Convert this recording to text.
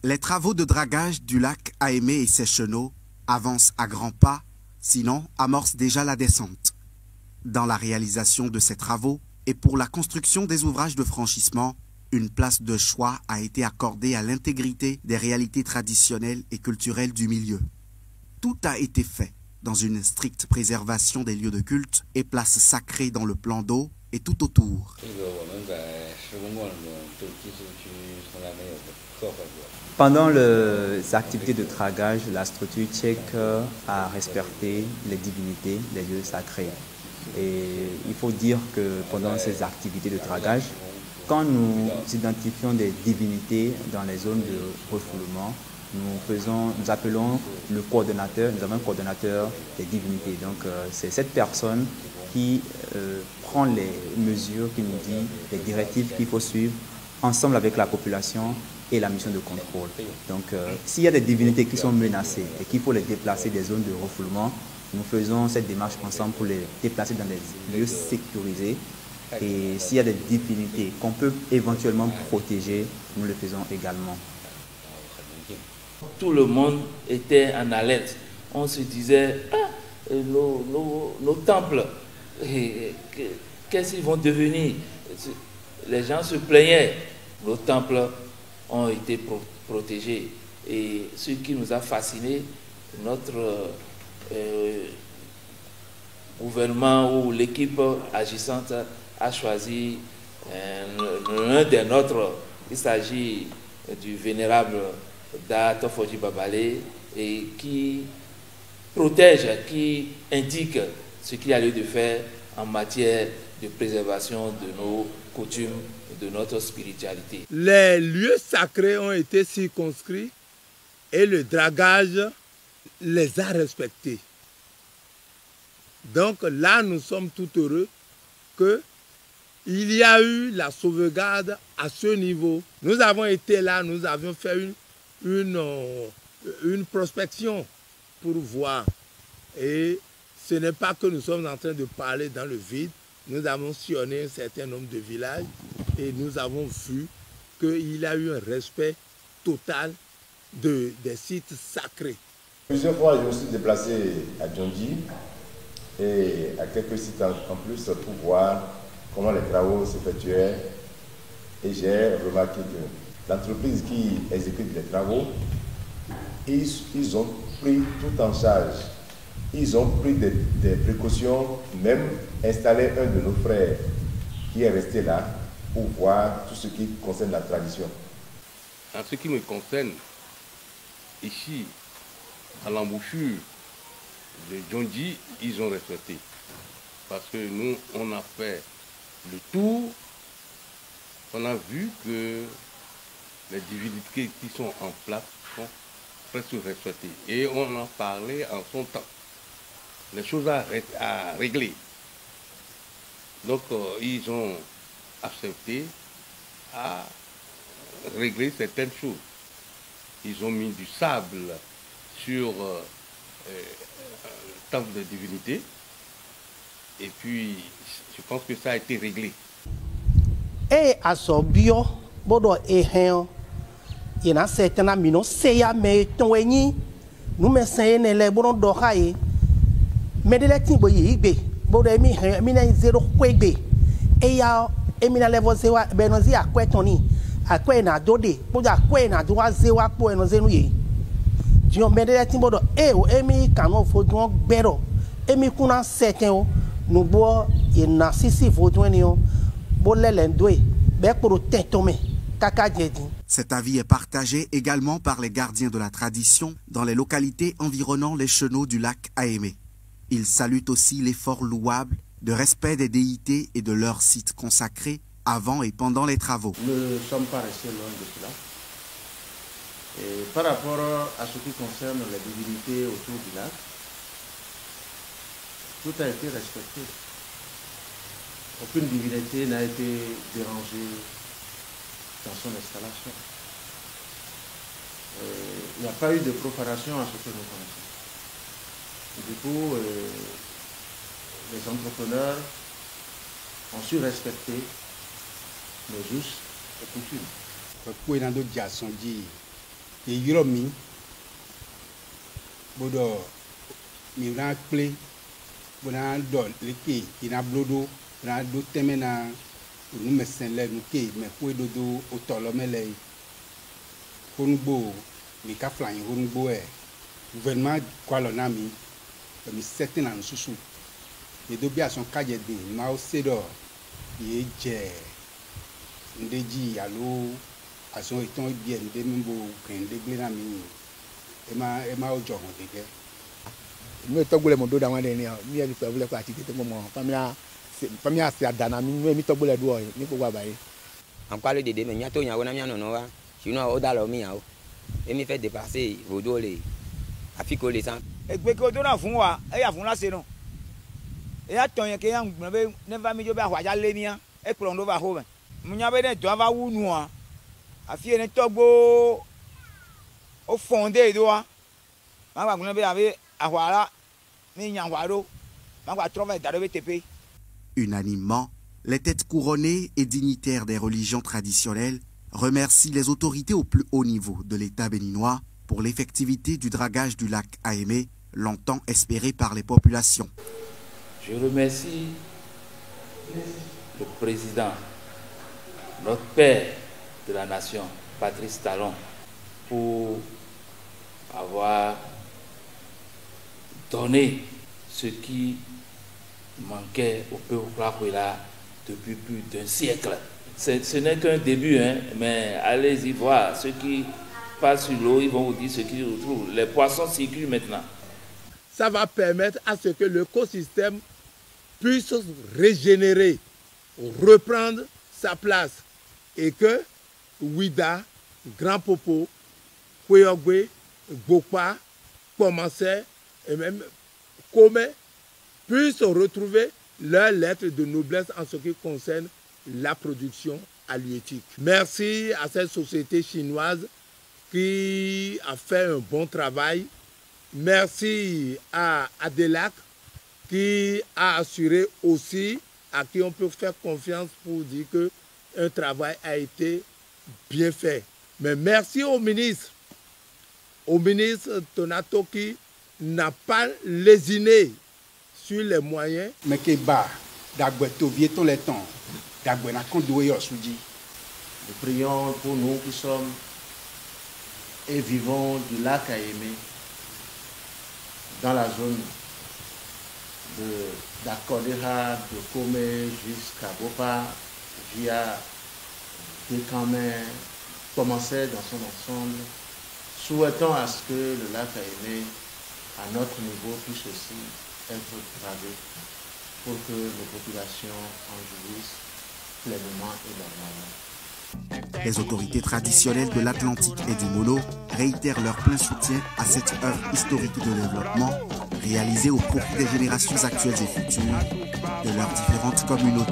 Les travaux de dragage du lac Aémé et ses chenaux avancent à grands pas, sinon amorcent déjà la descente. Dans la réalisation de ces travaux et pour la construction des ouvrages de franchissement, une place de choix a été accordée à l'intégrité des réalités traditionnelles et culturelles du milieu. Tout a été fait dans une stricte préservation des lieux de culte et places sacrées dans le plan d'eau et tout autour. Pendant les activités de dragage, la structure check a respecté les divinités des lieux sacrés. Et il faut dire que pendant ces activités de dragage, quand nous identifions des divinités dans les zones de refoulement, nous appelons le coordonnateur, nous avons un coordonnateur des divinités. Donc c'est cette personne qui prend les mesures, qui nous dit les directives qu'il faut suivre ensemble avec la population et la mission de contrôle. Donc s'il y a des divinités qui sont menacées et qu'il faut les déplacer des zones de refoulement, nous faisons cette démarche ensemble pour les déplacer dans des lieux sécurisés. Et s'il y a des divinités qu'on peut éventuellement protéger, nous le faisons également. Tout le monde était en alerte. On se disait, nos temples, qu'est-ce qu'ils vont devenir? Les gens se plaignaient. Nos temples ont été protégés. Et ce qui nous a fasciné, notre gouvernement ou l'équipe agissante a choisi l'un des nôtres. Il s'agit du vénérable Da Tofoji Babale, et qui protège, qui indique ce qu'il y a lieu de faire en matière de préservation de nos coutumes, de notre spiritualité. Les lieux sacrés ont été circonscrits et le dragage les a respectés. Donc là, nous sommes tout heureux qu'il y a eu la sauvegarde à ce niveau. Nous avons été là, nous avions fait une prospection pour voir. Et ce n'est pas que nous sommes en train de parler dans le vide. Nous avons sillonné un certain nombre de villages et nous avons vu qu'il y a eu un respect total des sites sacrés. Plusieurs fois, je me suis déplacé à Djondji et à quelques sites en plus pour voir comment les travaux s'effectuaient. Et j'ai remarqué que l'entreprise qui exécute les travaux, ils ont pris tout en charge. Ils ont pris des précautions, même installé un de nos frères qui est resté là pour voir tout ce qui concerne la tradition. En ce qui me concerne, ici, à l'embouchure de Djondji, ils ont respecté. Parce que nous, on a fait le tour, on a vu que les divinités qui sont en place sont presque respectées. Et on en parlait en son temps. Les choses à régler. Donc, ils ont accepté à régler certaines choses. Ils ont mis du sable sur le temple de divinité. Et puis, je pense que ça a été réglé. Et à ce bio, bodo ehén, il y a certains amino seya me tonweni, nous me seye ne le bodo dohaye, mais de la timbo yigbe, bodo mi na zero kwegbe, et ya emina levo zewa benozi akwetoni, akwe na dode, bodo akwe na doa zewa po enoze ye. Dion me de la timbo do emi kano fodon gbero, emi kuna certain o. Cet avis est partagé également par les gardiens de la tradition dans les localités environnant les chenaux du lac Aémé. Ils saluent aussi l'effort louable de respect des déités et de leurs sites consacrés avant et pendant les travaux. Nous ne sommes pas restés loin de cela. Et par rapport à ce qui concerne les divinités autour du lac, tout a été respecté. Aucune divinité n'a été dérangée dans son installation. Il n'y a pas eu de profanation à ce que nous connaissons. Du coup, les entrepreneurs ont su respecter nos us et coutumes. et Yomi, Bodo, Mira Play, Bonan Don, les quais, il a blodo, il a d'autres temena, nous me sent les quais, mais pour dodo, au tolomele, Honbo, les caflans, Honbo, gouvernement, quoi l'on a mis, mais certains en sous. Les deux biens sont caillés, Mao Sedor, il est Ndeji, allo. Ason eton bien de membo kende glena mi ema ojo mo dege mi to gbole mo do da wan de ni mi e pe vle ko ati te mo famia se adana mi to gbole do ni ko gba baye en parle de me nya to nya wona mi anono wa sinon o da lo mi ya o e mi fait dépasser vodo le afiko le san egbe ko to na fún wa e ya fún la se no e ya ton yen ke ya gbon be ne va mi jo be ahwa ja le mi an e pro ndo va ho ben mu nya be ne do va wu nu an afi ene togbo o fondé doa ma gba gun be ave ahwara mi nya ahwaro ma gba trova da be tepe. Unanimement, les têtes couronnées et dignitaires des religions traditionnelles remercient les autorités au plus haut niveau de l'État béninois pour l'effectivité du dragage du lac Aémé, longtemps espéré par les populations. Je remercie le président, notre père de la nation, Patrice Talon, pour avoir donné ce qui manquait au peuple Kwakwela depuis plus d'un siècle. Ce n'est qu'un début, hein, mais allez-y voir. Ceux qui passent sur l'eau, ils vont vous dire ce qu'ils retrouvent. Les poissons circulent maintenant. Ça va permettre à ce que l'écosystème puisse régénérer, reprendre sa place et que Ouida, Grand Popo, Kouyogwe, Gokpa, Komansé et même Kome puissent retrouver leur lettre de noblesse en ce qui concerne la production halieutique. Merci à cette société chinoise qui a fait un bon travail. Merci à Adelac qui a assuré aussi, à qui on peut faire confiance pour dire qu'un travail a été bien fait. Mais merci au ministre Tonato qui n'a pas lésiné sur les moyens. Mais que bas, d'agbeto vieto les temps, d'agwena kondoyo soudi. Nous prions pour nous qui sommes et vivons du lac Aémé dans la zone d'Akodera, de Kome jusqu'à Bopa, via Dekame, commencer dans son ensemble. Souhaitons à ce que le lac Aémé, à notre niveau, puisse aussi être gravé pour que nos populations en jouissent pleinement et normalement. Les autorités traditionnelles de l'Atlantique et du Molo réitèrent leur plein soutien à cette œuvre historique de développement réalisée au profit des générations actuelles et futures de leurs différentes communautés.